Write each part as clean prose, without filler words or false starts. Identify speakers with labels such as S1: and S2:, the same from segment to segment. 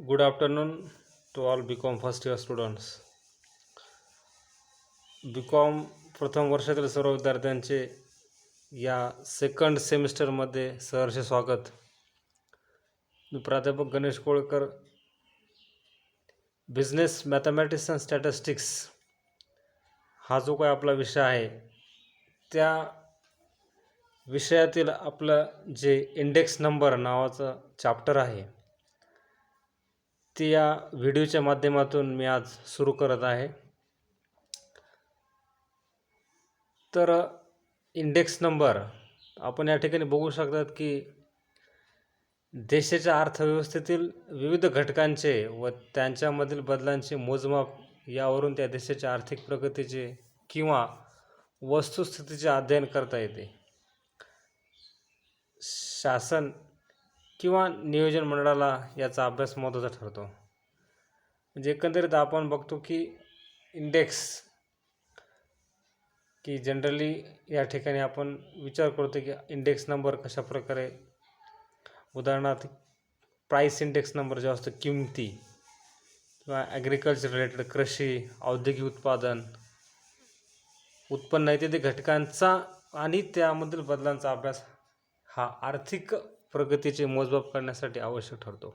S1: Good afternoon to all BCom first year students. BCom प्रथम वर्षातील सर्व विद्यार्थ्यांचे या सेकंड सेमिस्टरमध्ये सहर्ष स्वागत. मी प्राध्यापक Ganesh Kolkar. Business mathematics and statistics हा जो काय आपला विषय आहे त्या विषयातील आपलं जे इंडेक्स नंबर नावाचं चॅप्टर आहे ते या व्हिडिओच्या माध्यमातून मी आज सुरू करत आहे. तर इंडेक्स नंबर आपण या ठिकाणी बघू शकतात की देशाच्या अर्थव्यवस्थेतील विविध घटकांचे व त्यांच्यामधील बदलांचे मोजमाप यावरून त्या देशाच्या आर्थिक प्रगतीचे किंवा वस्तुस्थितीचे अध्ययन करता येते. शासन किंवा नियोजन मंडळाला याचा अभ्यास महत्त्वाचा ठरतो. म्हणजे एकंदरीत आपण बघतो की इंडेक्स की जनरली या ठिकाणी आपण विचार करतो की इंडेक्स नंबर कशा प्रकारे, उदाहरणार्थ प्राइस इंडेक्स नंबर जो असतो किंमती किंवा ॲग्रिकल्चर रिलेटेड कृषी, औद्योगिक उत्पन्न इत्यादी घटकांचा आणि त्यामधील बदलांचा अभ्यास हा आर्थिक प्रगतीचे मोजमाप करण्यासाठी आवश्यक ठरतो.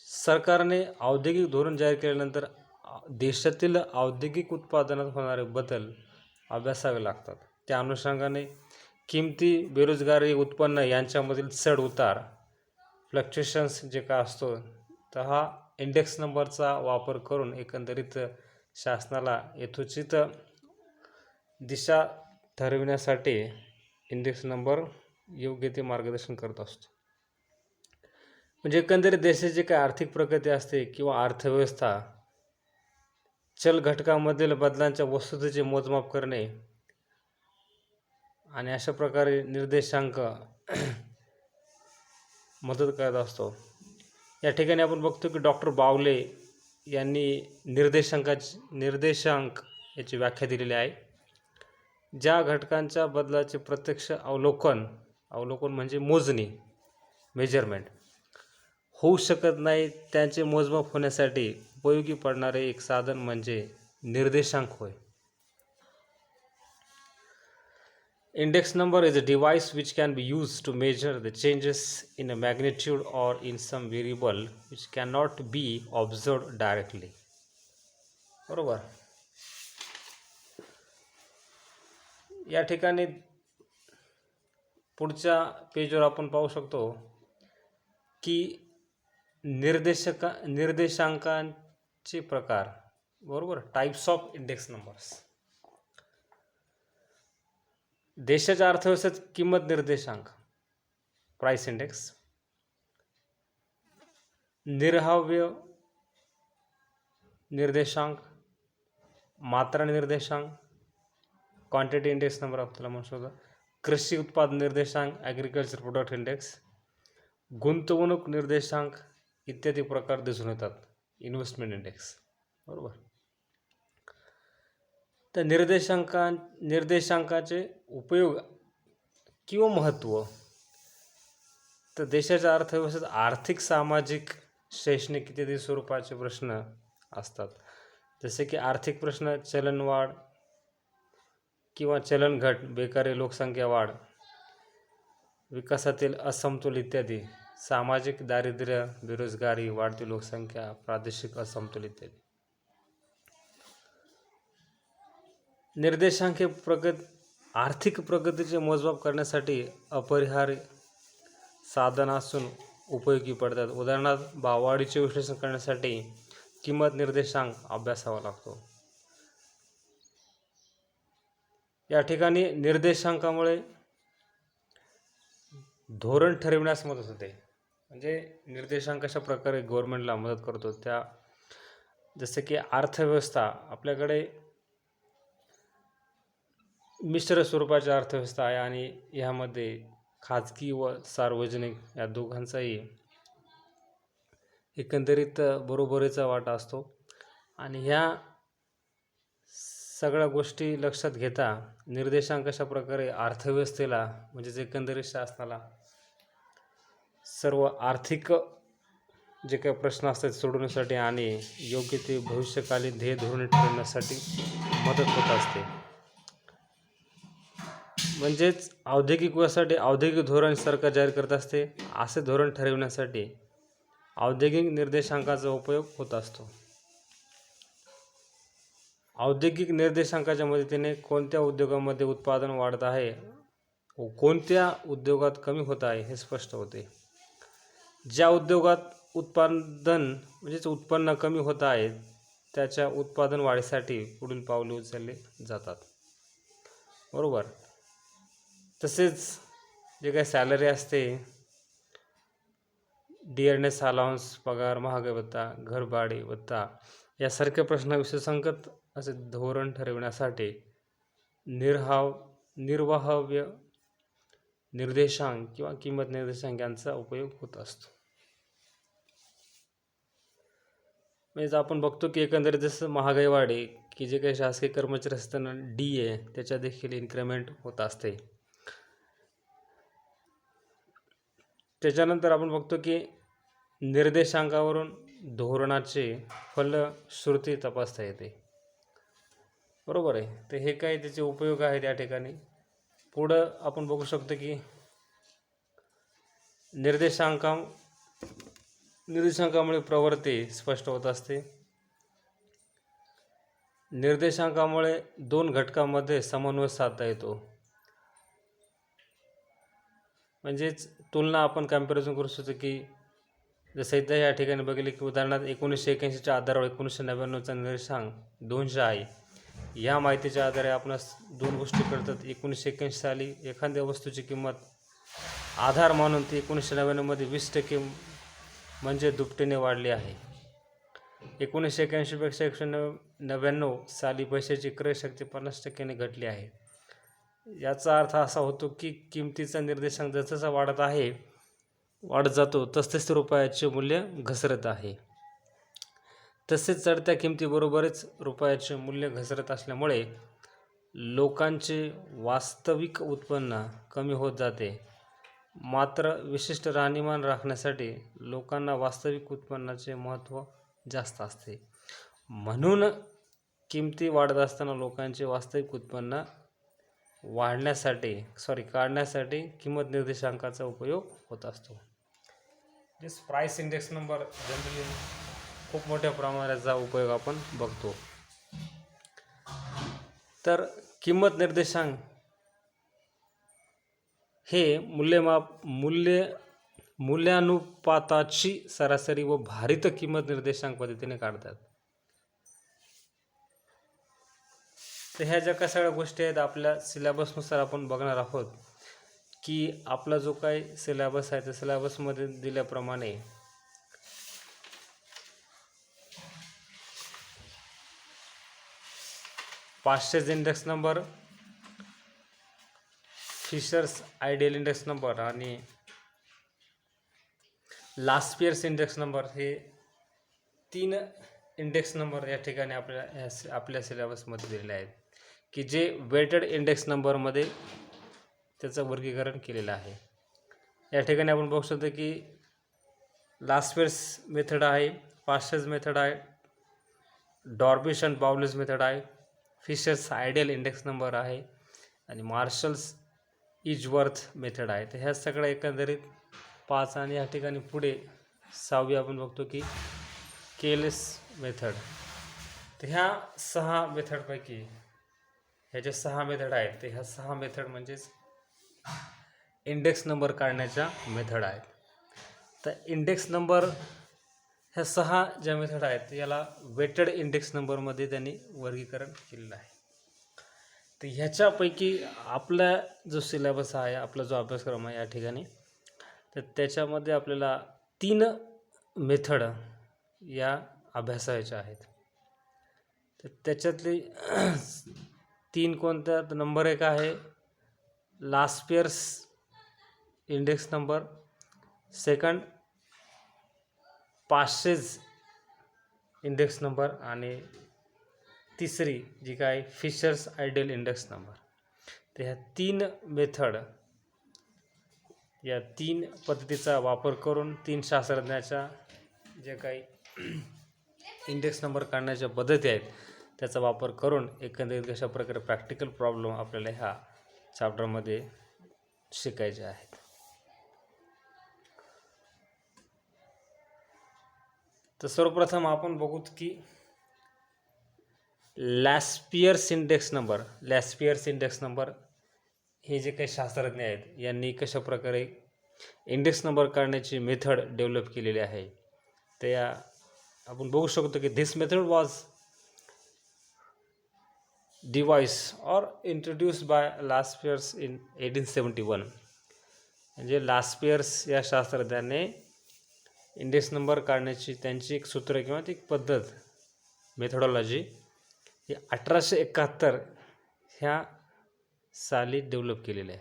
S1: सरकारने औद्योगिक धोरण जाहीर केल्यानंतर देशातील औद्योगिक उत्पादनात होणारे बदल अभ्यासावे लागतात. त्या अनुषंगाने किंमती, बेरोजगारी, उत्पन्न यांच्यामधील चढ उतार, फ्लक्च्युएशन्स जे काय असतो तर हा इंडेक्स नंबरचा वापर करून एकंदरीत शासनाला यथोचित दिशा ठरविण्यासाठी इंडेक्स नंबर योग्य ते मार्गदर्शन करत असतो. म्हणजे एकंदरीत देशाची काय आर्थिक प्रगती असते किंवा अर्थव्यवस्था, चल घटकांमधील बदलांच्या वस्तुस्थितीचे मोजमाप करणे आणि अशा प्रकारे निर्देशांक मदत करत असतो. या ठिकाणी आपण बघतो की डॉक्टर बावले यांनी निर्देशांक याची व्याख्या दिलेली आहे. ज्या घटकांच्या बदलाचे प्रत्यक्ष अवलोकन म्हणजे मोजणी, मेजरमेंट होऊ शकत नाही त्यांचे मोजमाप होण्यासाठी उपयोगी पडणारे एक साधन म्हणजे निर्देशांक होय. Index number is a device which can be used to measure the changes in a magnitude or in some variable which cannot be observed directly. बरोबर. या ठिकाणी पुढच्या पेजवर आपण पाहू शकतो की निर्देशांकांचे प्रकार, बरोबर, टाइप्स ऑफ इंडेक्स नंबर्स. देशाच्या अर्थव्यवस्थेत किंमत निर्देशांक, प्राइस इंडेक्स, निर्हाव्य निर्देशांक, मात्रा निर्देशांक, क्वांटिटी इंडेक्स नंबर आपल्याला म्हणू शकतो, कृषी उत्पादन निर्देशांक, ॲग्रिकल्चर प्रोडक्ट इंडेक्स, गुंतवणूक निर्देशांक इत्यादी प्रकार दिसून येतात. इन्व्हेस्टमेंट इंडेक्स, बरोबर. तर निर्देशांकाचे उपयोग किंवा महत्त्व. तर देशाच्या अर्थव्यवस्थेत आर्थिक, सामाजिक, शैक्षणिक इत्यादी स्वरूपाचे प्रश्न असतात. जसे की आर्थिक प्रश्न, चलनवाढ किंवा चलन घट, बेकारी, लोकसंख्या वाढ, विकासातील असमतोल इत्यादी, सामाजिक दारिद्र्य, बेरोजगारी, वाढती लोकसंख्या, प्रादेशिक असमतोल इत्यादी. निर्देशांक हे आर्थिक प्रगतीचे मोजमाप करण्यासाठी अपरिहार्य साधन असून उपयोगी पडतात. उदाहरणार्थ भाववाढीचे विश्लेषण करण्यासाठी किंमत निर्देशांक अभ्यासावा लागतो. या ठिकाणी निर्देशांकामुळे धोरण ठरविण्यास मदत होते. म्हणजे निर्देशांक कशा प्रकारे गव्हर्नमेंटला मदत करतो त्या, जसे की अर्थव्यवस्था आपल्याकडे मिश्र स्वरूपाची अर्थव्यवस्था आहे आणि ह्यामध्ये खाजगी व सार्वजनिक या दोघांचाही एकंदरीत बरोबरीचा वाटा असतो. आणि ह्या सगळ्या गोष्टी लक्षात घेता निर्देशांक कशा प्रकारे अर्थव्यवस्थेला म्हणजेच एकंदरीत शासनाला सर्व आर्थिक जे काही प्रश्न असतात सोडवण्यासाठी आणि योग्य ते भविष्यकालीन ध्येय धोरणे ठरवण्यासाठी मदत होत असते. म्हणजेच औद्योगिक विकासासाठी औद्योगिक धोरण सरकार जाहीर करत असते. असे धोरण ठरविण्यासाठी औद्योगिक निर्देशांकाचा उपयोग होत असतो. औद्योगिक निर्देशांकाच्या मदतीने कोणत्या उद्योगामध्ये उत्पादन वाढत आहे व कोणत्या उद्योगात कमी होत आहे हे स्पष्ट होते. ज्या उद्योगात उत्पन्न कमी होत आहे त्याच्या उत्पादन वाढीसाठी पुढील पावले उचलले जातात. बरोबर. तसेच जे काही सॅलरी असते, डिअरनेस अलाउन्स, पगार, महागाई भत्ता, घरभाडे भत्ता यासारख्या प्रश्नाविषयी संगत असे धोरण ठरविण्यासाठी निर्वाहव्य निर्देशांक किंवा किंमत निर्देशांक यांचा उपयोग होत असतो. म्हणजे आपण बघतो की एकंदरीत जसं महागाई वाढे की जे काही शासकीय कर्मचारी असताना DA त्याच्या देखील इन्क्रिमेंट होत असते. त्याच्यानंतर आपण बघतो की निर्देशांकावरून धोरणाचे फलश्रुती तपासता येते. बरोबर आहे. तर हे काही त्याचे उपयोग आहेत या ठिकाणी. पुढं आपण बघू शकतो की निर्देशांकामुळे प्रवृत्ती स्पष्ट होत असते. निर्देशांकामुळे दोन घटकांमध्ये समन्वय साधता येतो. म्हणजेच तुलना आपण कॅम्पॅरिझन करू शकतो की जसं इथं या ठिकाणी बघितले की उदाहरणार्थ 1981च्या आधारावर 1999चा निर्देशांक 200 आहे. या माहितीच्या आधारे आपणास दोन गोष्टी कळतात. 1981 साली एखाद्या वस्तूची किंमत आधार मानून ती 1999 मध्ये 20% म्हणजे दुपटीने वाढली आहे. 1981 पेक्षा 1999 साली पैशाची क्रयशक्ती 50% घटली आहे. याचा अर्थ असा होतो की किमतीचा निर्देशांक जसजसा वाढत जातो तसतसे रुपयाचे मूल्य घसरत आहे. तसेच चढत्या किमतीबरोबरच रुपयाचे मूल्य घसरत असल्यामुळे लोकांचे वास्तविक उत्पन्न कमी होत जाते. मात्र विशिष्ट राहणीमान राखण्यासाठी लोकांना वास्तविक उत्पन्नाचे महत्त्व जास्त असते. म्हणून किमती वाढत असताना लोकांचे वास्तविक उत्पन्न काढण्यासाठी किंमत निर्देशांकाचा उपयोग होत असतो. प्राइस इंडेक्स नंबर जनरली खूप मोठ्या प्रमाणाचा उपयोग आपण बघतो. तर किंमत निर्देशांक हे मूल्यानुपाताची सरासरी व भारित किंमत निर्देशांक पद्धतीने काढतात. तर ह्या ज्या काही सगळ्या गोष्टी आहेत आपल्या सिलेबसनुसार आपण बघणार आहोत की आपला जो काही सिलेबस आहे त्या सिलेबसमध्ये दिल्याप्रमाणे Paasche's index number, Fisher's ideal index number आणि लास्पियर्स इंडेक्स नंबर हे 3 इंडेक्स नंबर या ठिकाणी आपल्या सिलेबसमध्ये दिलेले आहेत की जे वेटेड इंडेक्स नंबरमध्ये त्याचं वर्गीकरण केलेलं आहे. या ठिकाणी आपण बघू शकतो की लास्पियर्स मेथड आहे, पाश्चेज मेथड आहे, डॉर्बिश अँड बाउलिस मेथड आहे, फिशर्स आयडियल इंडेक्स नंबर आहे आणि मार्शल्स इजवर्थ मेथड आहे. तर ह्या सगळ्या एकंदरीत 5 आणि या ठिकाणी पुढे 6वी आपण बघतो की केलेस मेथड. तर ह्या 6 मेथडपैकी ह्या ज्या 6 मेथड आहेत तर ह्या 6 मेथड म्हणजेच इंडेक्स नंबर काढण्याच्या मेथड आहेत. तर इंडेक्स नंबर ह्या 6 ज्या मेथड आहेत याला वेटेड इंडेक्स नंबरमध्ये त्यांनी वर्गीकरण केलेलं आहे. तर ह्याच्यापैकी आपला जो सिलेबस आहे, आपला जो अभ्यासक्रम आहे या ठिकाणी, तर त्याच्यामध्ये आपल्याला 3 मेथड या अभ्यासाच्या आहेत. तर त्याच्यातली 3 कोणत्या? नंबर 1 आहे Laspeyres index number, second Paasche's index number आणि तिसरी जी काय फिशर्स आयडियल इंडेक्स नंबर. तर ह्या 3 मेथड या 3 पद्धतीचा वापर करून 3 शास्त्रज्ञाच्या जे काही इंडेक्स नंबर काढण्याच्या पद्धती आहेत त्याचा वापर करून एकंदरीत कशा प्रकारे प्रॅक्टिकल प्रॉब्लेम आपल्याला ह्या चॅप्टरमध्ये शिकायचे आहेत. तर सर्वप्रथम आपण बघूत की लॅस्पियर्स इंडेक्स नंबर हे जे काही शास्त्रज्ञ आहेत यांनी कशा प्रकारे इंडेक्स नंबर काढण्याची मेथड डेव्हलप केलेली आहे. ते आपण बघू शकतो की this method was devised or introduced by Laspers in 1871. म्हणजे लास्पियर्स या शास्त्रज्ञाने इंडेक्स नंबर काढण्याची त्यांची एक सूत्र किंवा ती एक पद्धत मेथडॉलॉजी ही 1871 ह्या साली डेव्हलप केलेली आहे.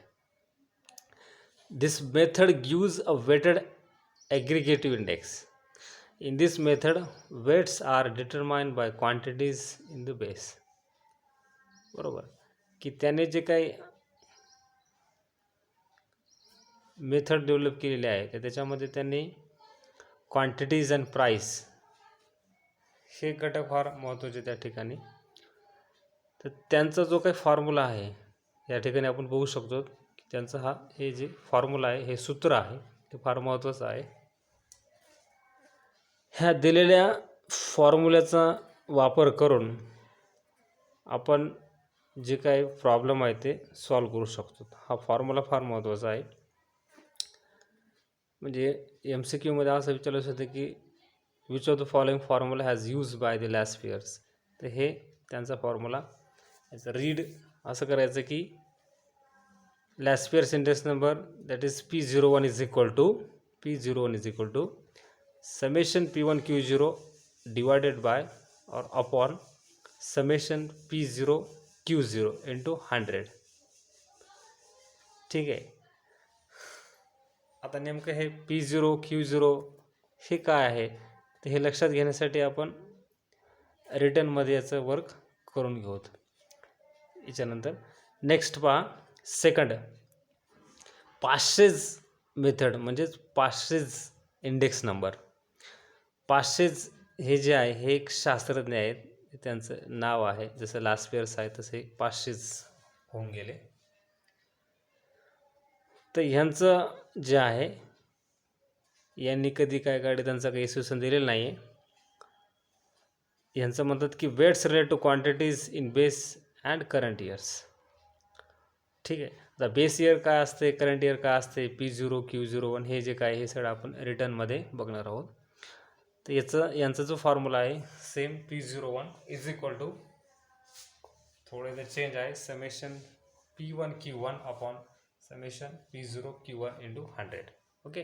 S1: This method gives a weighted aggregative index. In this method, weights are determined by quantities in the base. बरोबर की त्याने जे काही मेथड डेव्हलप केलेली आहे तर त्याच्यामध्ये त्यांनी क्वांटिटीज अँड प्राईस हे घटक फार महत्त्वाचे त्या ठिकाणी. तर त्यांचा जो काही फॉर्म्युला आहे या ठिकाणी आपण बघू शकतो की त्यांचा हे जे फॉर्म्युला आहे हे सूत्र आहे ते फार महत्त्वाचं आहे. ह्या दिलेल्या फॉर्म्युल्याचा वापर करून आपण जे काही प्रॉब्लेम आहे ते सॉल्व करू शकतो. हा फॉर्म्युला फार महत्त्वाचा आहे. म्हणजे MCQ मध्ये असं विचारलं होतं की which of the following formula has use by the Laspeyres. तर हे त्यांचा फॉर्म्युला याचं रीड असं करायचं की Laspeyres index number that is P01 is equal to summation P1 Q0 divided by or upon summation P0 Q0 into 100. ठीक आहे. आता नेमकं हे P0 Q0 हे काय आहे तर हे लक्षात घेण्यासाठी आपण रिटर्नमध्ये याचं वर्क करून घेऊत. याच्यानंतर नेक्स्ट पहा सेकंड 500 मेथड म्हणजेच 500 इंडेक्स नंबर. 500 हे जे आहे हे एक शास्त्रज्ञ आहेत त्यांचं नाव आहे जसं लास्पियर्स आहे तसे 500 होऊन गेले. तर ह्यांचं जे आहे यांनी कधी काय काढले त्यांचा काही इस्यूशन दिलेलं नाही आहे. ह्यांचं म्हणतात की weights relate to quantities in base and current years. ठीक आहे. आता बेस इयर काय असते करंट इयर काय असते P0 Q01 हे जे काय हे सगळं आपण रिटर्नमध्ये बघणार आहोत. तर यांचा जो फॉर्म्युला आहे same P01 is equal to थोडे चेंज आहे summation P1 Q1 upon summation P0 Q1 into 100. Okay.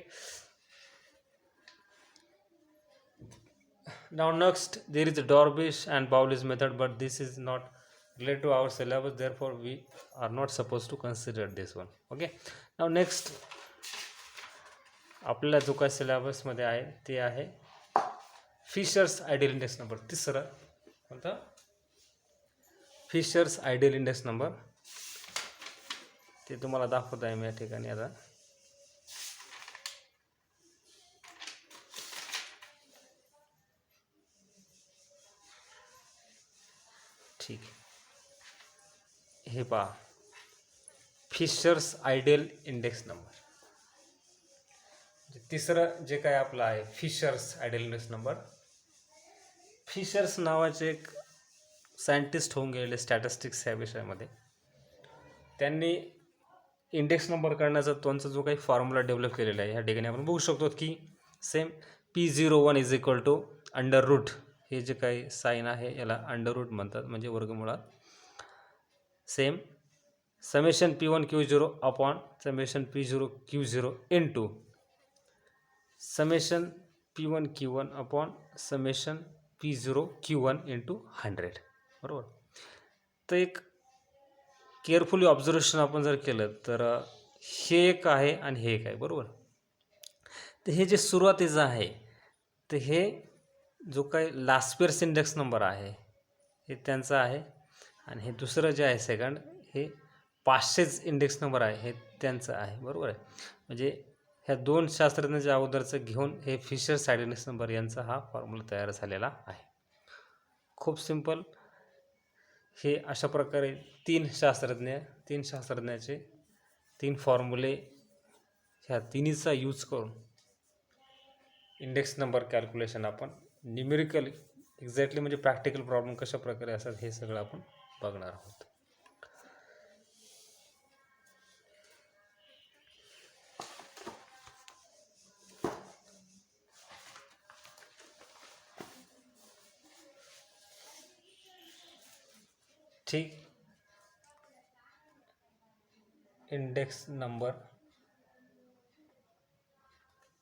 S1: Now next there is Dorbish and Bowley's method, but this is not related to our syllabus, therefore we are not supposed to consider this one. Okay. Now next आपल्याला जो काय सिलेबसमध्ये आहे ते आहे Fisher's ideal index number. तिसरं कोणतं fishers ideal index number ते तुम्हाला दाखवत आहे मी या ठिकाणी आता. ठीक हे पहा फिशर्स आयडियल इंडेक्स नंबर. तिसरं जे काय आपलं आहे Fisher's ideal index number. Fisher's नावाचे एक सायंटिस्ट होऊन गेलेले स्टॅटिस्टिक्स या विषयामध्ये. त्यांनी इंडेक्स नंबर काढण्याचा त्यांचा जो काही फॉर्म्युला डेव्हलप केलेला आहे ह्या ठिकाणी आपण बघू शकतो की same P01 is equal to under root हे जे काही साईन आहे याला अंडर रूट म्हणतात म्हणजे वर्गमुळात. Same summation P1 Q0 upon summation P0 Q0 into summation P1 Q1 upon summation P0 Q1 into 100. बरोबर. तर एक केअरफुली ऑब्झर्वेशन आपण जर केलं तर हे एक आहे आणि हे एक आहे. बरोबर. तर हे जे सुरुवातीचं आहे तर हे जो काही लास्पियर्स इंडेक्स नंबर आहे हे त्यांचं आहे आणि हे दुसरं जे आहे सेकंड हे 500 इंडेक्स नंबर आहे हे त्यांचं आहे. बरोबर आहे. म्हणजे ह्या दोन शास्त्रज्ञांच्या अगोदरचं घेऊन हे फिशर सायडेनिस नंबर यांचा हा फॉर्म्युला तयार झालेला आहे. खूप सिंपल. हे अशा प्रकारे तीन शास्त्रज्ञाचे 3 फॉर्म्युले ह्या तिन्हीचा यूज करून इंडेक्स नंबर कॅल्क्युलेशन आपण न्यूमेरिकल एक्झॅक्टली म्हणजे प्रॅक्टिकल प्रॉब्लेम कशा प्रकारे असतात हे सगळं आपण बघणार आहोत. ठीक. इंडेक्स नंबर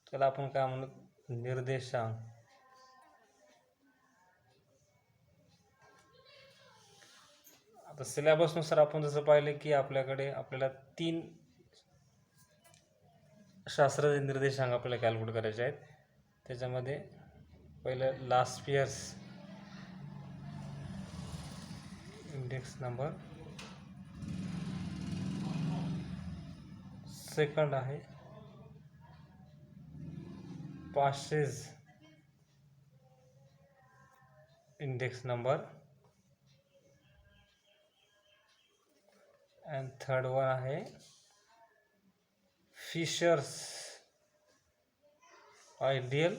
S1: त्याला आपण काय म्हणू, निर्देशांक. आता सिलेबसनुसार आपण जसं पाहिलं की आपल्याला 3 शास्त्रज्ञ निर्देशांक आपल्याला कॅल्क्युलेट करायचे आहेत. त्याच्यामध्ये पहिलं Laspeyres index number, second आहे Paasche's index number, and third one आहे फिशर्स आयडियल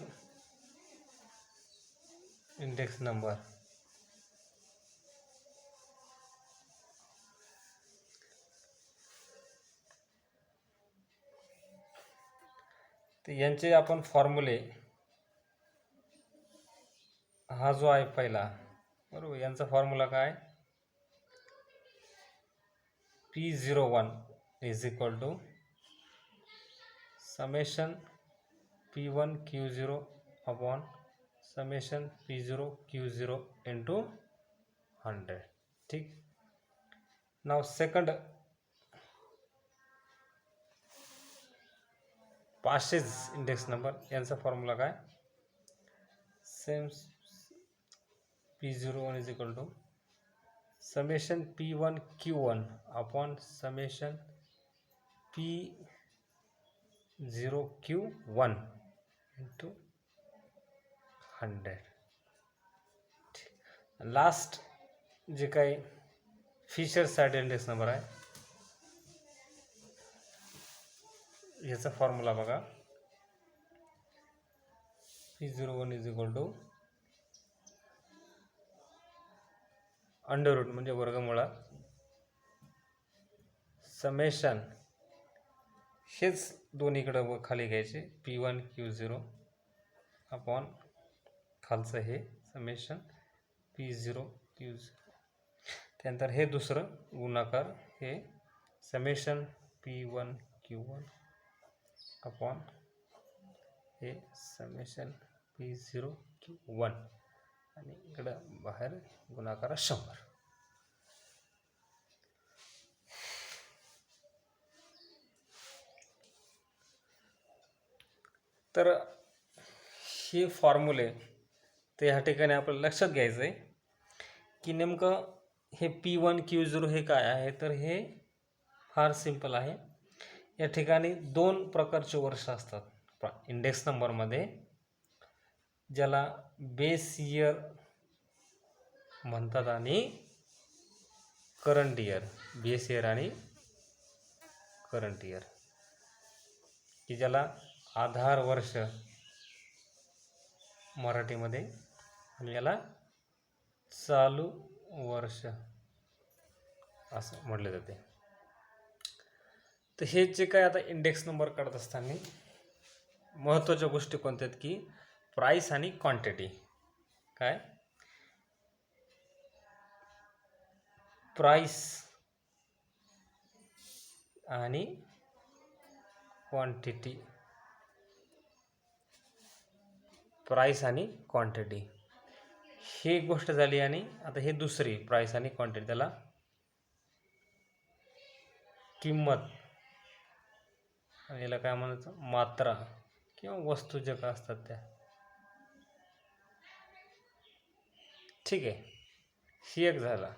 S1: इंडेक्स नंबर. तर यांचे आपण फॉर्म्युले, हा जो आहे पहिला, बरोबर, यांचा फॉर्म्युला काय, P01 is equal to summation P1 Q0 upon summation P0 Q0 into 100. ठीक. नाव सेकंड पासेज इंडेक्स नंबर, यांचा फॉर्म्युला काय, same P01 is equal to summation P1 Q1 upon summation P0 Q1 into 100. Last जे काही fissure सायडेनिस index number आहे, याचा formula बघा, P01 is equal to under root म्हणजे वर्गमुळात समेशन, हेच दोन्हीकडं खाली घ्यायचे, P1 Q0 अपॉन खालचं हे समेशन P0 Q0. त्यानंतर हे दुसरं गुणाकार, हे समेशन P1 Q1 अपॉन हे समेशन P0 Q1 आणि इकडं बाहेर गुणाकार 100. तर हे फॉर्म्युले ते ह्या ठिकाणी आपल्याला लक्षात घ्यायचं आहे की नेमकं हे P1 Q0 हे काय आहे. तर हे फार सिंपल आहे. या ठिकाणी 2 प्रकारचे वर्ष असतात इंडेक्स नंबरमध्ये, ज्याला बेस इयर म्हणतात आणि करंट इयर, बेस इयर आणि करंट इयर, की ज्याला आधार वर्ष मराठीमध्ये आणि याला चालू वर्ष असं म्हटले जाते. तर हे जे काय आता इंडेक्स नंबर काढत असताना महत्त्वाच्या गोष्टी कोणत्या आहेत की प्राईस आणि क्वांटिटी. काय, प्राईस आणि क्वांटिटी, प्राईस आणि क्वांटिटी ही गोष्ट झाली. आणि आता हे दुसरी प्राईस आणि क्वांटिटी, त्याला किंमत, आणि याला काय म्हणायचं, मात्रा किंवा वस्तू ज्या काय असतात त्या. ठीक आहे, ही एक झाला.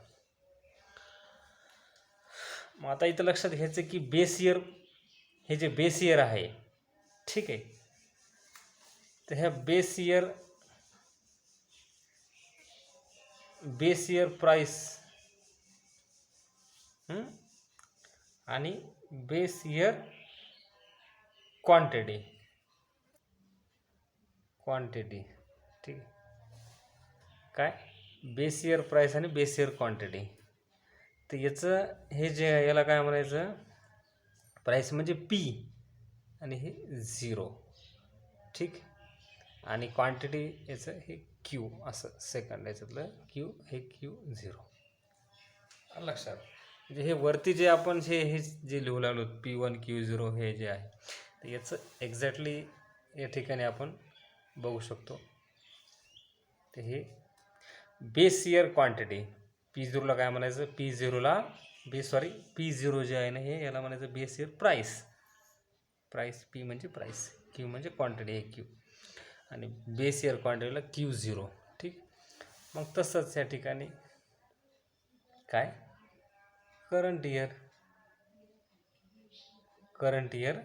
S1: मग आता इथं लक्षात घ्यायचं की बेस इयर, हे जे बेस इयर आहे ठीक आहे. तर ह्या बेस इयर प्राईस आणि बेस इयर क्वांटिटी ठीक आहे. काय बेस इयर प्राईस आणि बेस इयर क्वांटिटी. तर याचं हे जे आहे याला काय म्हणायचं, प्राईस म्हणजे पी आणि हे 0, ठीक. आणि क्वांटिटी याचं हे क्यू असं सेकंड, याच्यातलं क्यू हे Q0 लक्षात. म्हणजे हे वरती जे आपण हे जे लिहू लागलो P1 Q0 हे जे आहे, तर याचं एक्झॅक्टली या ठिकाणी आपण बघू शकतो. तर हे बेस इयर क्वांटिटी P0ला काय म्हणायचं, P0ला P0 जे आहे ना हे याला म्हणायचं बेस इयर प्राईस. P म्हणजे प्राईस, Q म्हणजे क्वांटिटी हे Q, आणि बेस इयर क्वांटिटीला Q0, ठीक. मग तसंच या ठिकाणी काय करंट इयर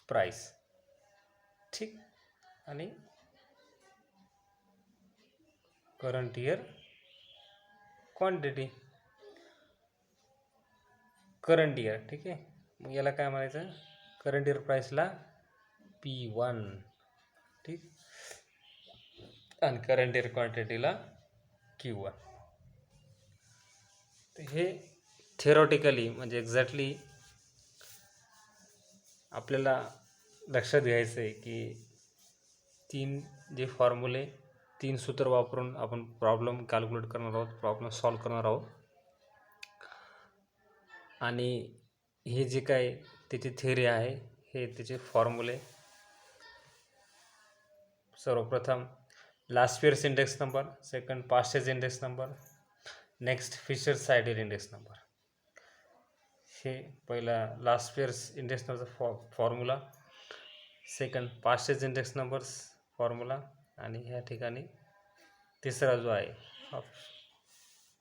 S1: प्राईस, ठीक. आणि current year quantity current year, ठीक आहे. मग याला काय म्हणायचं, करंट इयर प्राईसला P1, ठीक. आणि करंट इयर क्वांटिटीला Q1. तर हे थेरॉटिकली म्हणजे एक्झॅक्टली आपल्याला लक्षात घ्यायचं आहे की जे फॉर्म्युले 3 सूत्र वापरून आपण प्रॉब्लेम कॅल्क्युलेट करणार आहोत, प्रॉब्लेम सॉल्व करणार आहोत. आणि हे जे काय त्याची थेअरी आहे हे त्याचे फॉर्म्युले, सर्वप्रथम Laspeyres index number, second Paasche's index number, next Fisher's ideal index number. हे पहिला लास्ट इयर्स इंडेक्स नंबरचा formula, second Paasche's index numbers formula, आणि ह्या ठिकाणी तिसरा जो आहे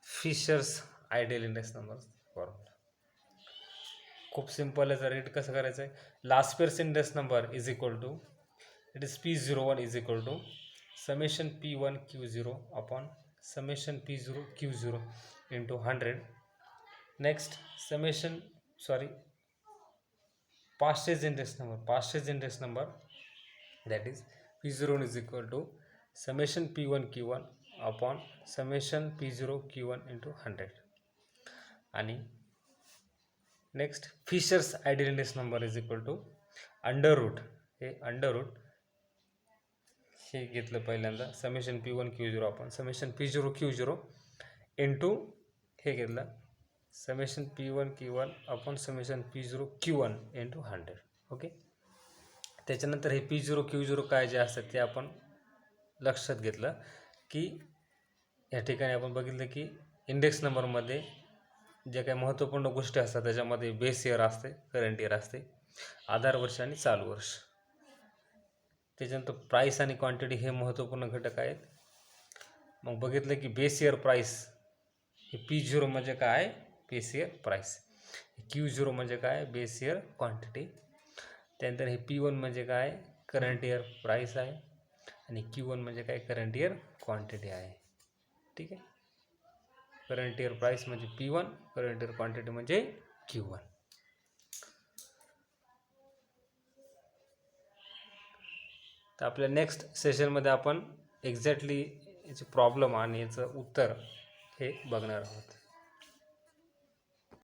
S1: Fisher's ideal index number formula. खूप सिंपल आहे. जर रीड कसं करायचं आहे, Laspeyres index number is equal to it is P01 is equal to summation P1 Q0 upon summation P0 Q0 into 100. Next summation past is index number that is P01 is equal to summation P1 Q1 upon summation P0 Q1 into 100. आणि next Fisher's ideal index number is equal to under root हे घेतलं पहिल्यांदा summation P1 Q0 upon summation P0 Q0 into हे घेतलं summation P1 Q1 upon summation P0 Q1 into 100. Okay. त्याच्यानंतर हे P0 Q0 काय जे असतात ते आपण लक्षात घेतलं की या ठिकाणी आपण बघितलं की इंडेक्स नंबरमध्ये जे काही महत्त्वपूर्ण गोष्टी असतात त्याच्यामध्ये बेस इयर असते, करंट इयर असते, आधार वर्ष आणि चालू वर्ष. त्याच्यानंतर प्राईस आणि क्वांटिटी हे महत्त्वपूर्ण घटक आहेत. मग बघितलं की बेस इयर प्राईस हे P0 म्हणजे काय, बेस इयर प्राईस, Q0 म्हणजे काय, बेस इयर क्वांटिटी. त्यानंतर हे P1 म्हणजे काय, करंट इयर प्राईस आहे, आणि Q1 म्हणजे काय, करंट इयर क्वांटिटी आहे. ठीक आहे. करंट इयर प्राईस म्हणजे P1, करंट इयर क्वांटिटी म्हणजे Q1. तर आपल्या नेक्स्ट सेशनमध्ये आपण एक्झॅक्टली याचे प्रॉब्लेम आणि याचं उत्तर हे बघणार आहोत.